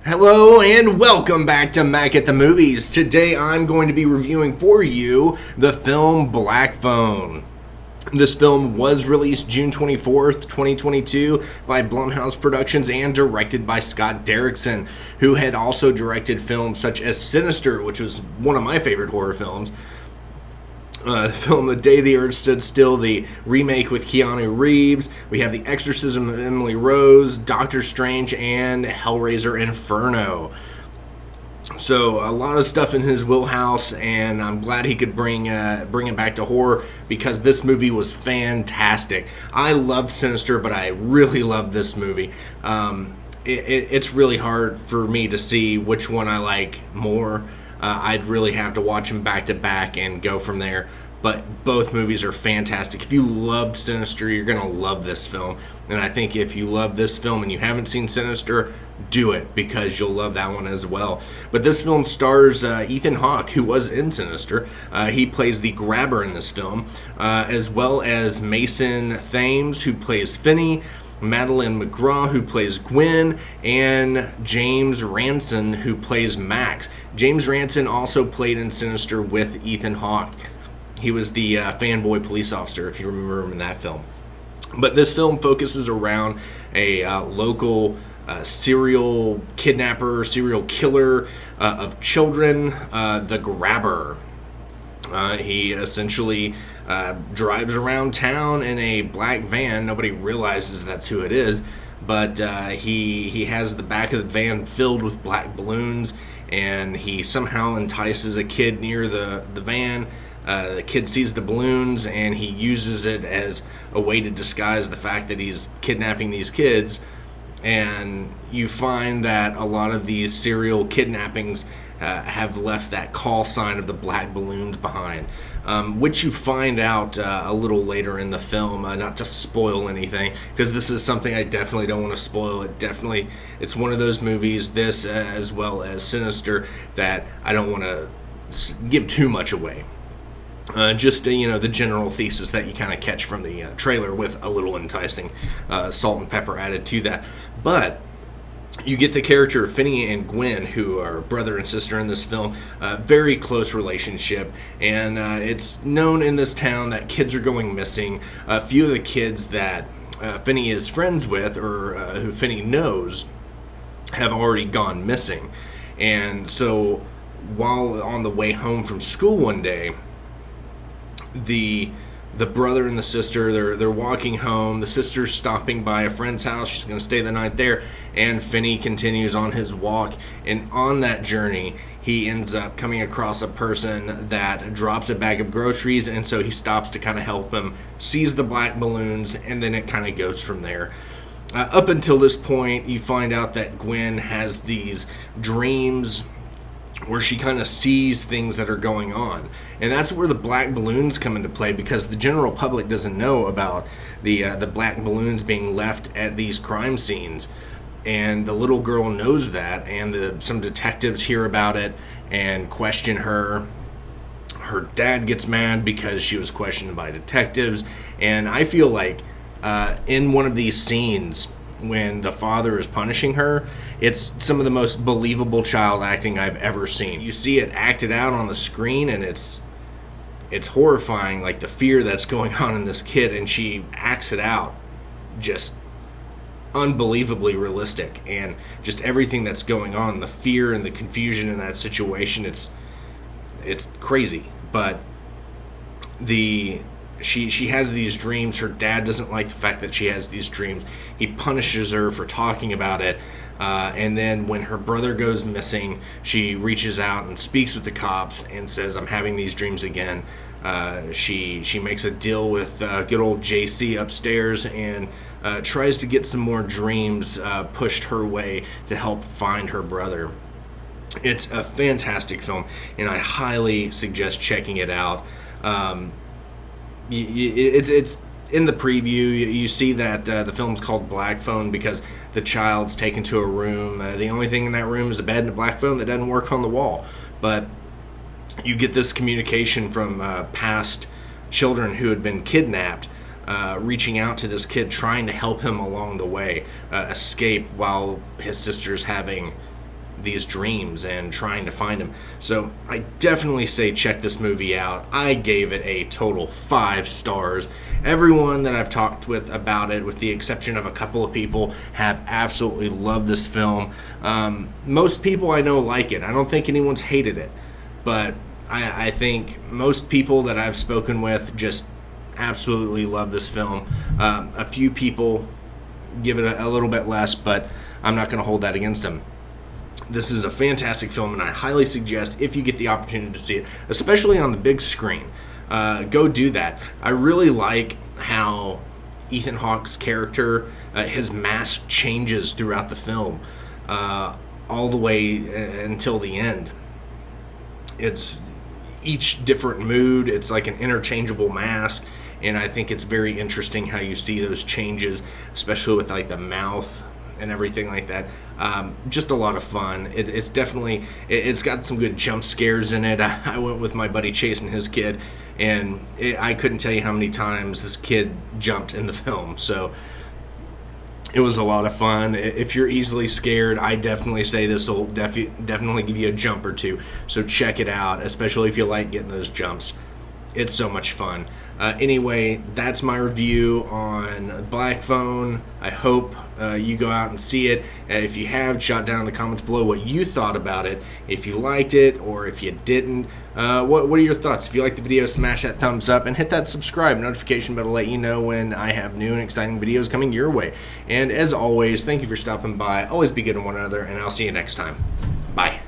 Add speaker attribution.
Speaker 1: Hello and welcome back to Mac at the Movies. Today I'm going to be reviewing for you the film Black Phone. This film was released June 24th, 2022 by Blumhouse Productions and directed by Scott Derrickson, who had also directed films such as Sinister, which was one of my favorite horror films. The film The Day the Earth Stood Still, the remake with Keanu Reeves. We have The Exorcism of Emily Rose, Doctor Strange, and Hellraiser Inferno. So a lot of stuff in his wheelhouse, and I'm glad he could bring it back to horror because this movie was fantastic. I loved Sinister, but I really loved this movie. It's really hard for me to see which one I like more. I'd really have to watch them back to back and go from there. But both movies are fantastic. If you loved Sinister, you're going to love this film. And I think if you love this film and you haven't seen Sinister, do it because you'll love that one as well. But this film stars Ethan Hawke, who was in Sinister. He plays the grabber in this film, as well as Mason Thames, who plays Finney, Madeline McGraw, who plays Gwen, and James Ranson, who plays Max. James Ranson also played in Sinister with Ethan Hawke. He was the fanboy police officer, if you remember him in that film. But this film focuses around a local serial kidnapper, serial killer of children, the Grabber. He essentially drives around town in a black van. Nobody realizes that's who it is, but he has the back of the van filled with black balloons, and he somehow entices a kid near the van. The kid sees the balloons, and he uses it as a way to disguise the fact that he's kidnapping these kids. And you find that a lot of these serial kidnappings have left that call sign of the black balloons behind, which you find out a little later in the film. Not to spoil anything, because this is something I definitely don't want to spoil. It's one of those movies, this as well as Sinister, that I don't want to give too much away. Just the general thesis that you kind of catch from the trailer, with a little enticing salt and pepper added to that. But you get the character of Finney and Gwen, who are brother and sister in this film. Very close relationship, and it's known in this town that kids are going missing. A few of the kids that Finney is friends with, or who Finney knows, have already gone missing. And so while on the way home from school one day, the brother and the sister, they're walking home. The sister's stopping by a friend's house. She's going to stay the night there, and Finney continues on his walk. And on that journey, he ends up coming across a person that drops a bag of groceries, and so he stops to kind of help him, sees the black balloons, and then it kind of goes from there. Up until this point, you find out that Gwen has these dreams where she kind of sees things that are going on. And that's where the black balloons come into play, because the general public doesn't know about the black balloons being left at these crime scenes. And the little girl knows that, and some detectives hear about it and question her. Her dad gets mad because she was questioned by detectives. And I feel like in one of these scenes, when the father is punishing her, it's some of the most believable child acting I've ever seen. You see it acted out on the screen, and it's horrifying, like the fear that's going on in this kid, and she acts it out just unbelievably realistic. And just everything that's going on, the fear and the confusion in that situation, it's crazy. But She has these dreams. Her dad doesn't like the fact that she has these dreams. He punishes her for talking about it. And then when her brother goes missing, she reaches out and speaks with the cops and says, "I'm having these dreams again." She makes a deal with good old JC upstairs and tries to get some more dreams pushed her way to help find her brother. It's a fantastic film, and I highly suggest checking it out. It's in the preview. You see that the film's called Black Phone because the child's taken to a room. The only thing in that room is a bed and a black phone that doesn't work on the wall. But you get this communication from past children who had been kidnapped, reaching out to this kid, trying to help him along the way escape while his sister's having these dreams and trying to find them. So I definitely say check this movie out. I gave it a total 5 stars. Everyone that I've talked with about it, with the exception of a couple of people, have absolutely loved this film. Most people I know like it. I don't think anyone's hated it, but I think most people that I've spoken with just absolutely love this film. A few people give it a little bit less, but I'm not going to hold that against them. This is a fantastic film, and I highly suggest, if you get the opportunity to see it, especially on the big screen, go do that. I really like how Ethan Hawke's character, his mask changes throughout the film, all the way until the end. It's each different mood. It's like an interchangeable mask, and I think it's very interesting how you see those changes, especially with like the mouth and everything like that. Just a lot of fun. It's definitely, it's got some good jump scares in it. I went with my buddy chasing his kid, and I couldn't tell you how many times this kid jumped in the film. So it was a lot of fun. If you're easily scared, I definitely say this will definitely give you a jump or two. So check it out, especially if you like getting those jumps. It's so much fun. Anyway, that's my review on Black Phone. I hope you go out and see it. If you have, jot down in the comments below what you thought about it. If you liked it or if you didn't, what are your thoughts? If you liked the video, smash that thumbs up and hit that subscribe notification bell to let you know when I have new and exciting videos coming your way. And as always, thank you for stopping by. Always be good to one another, and I'll see you next time. Bye.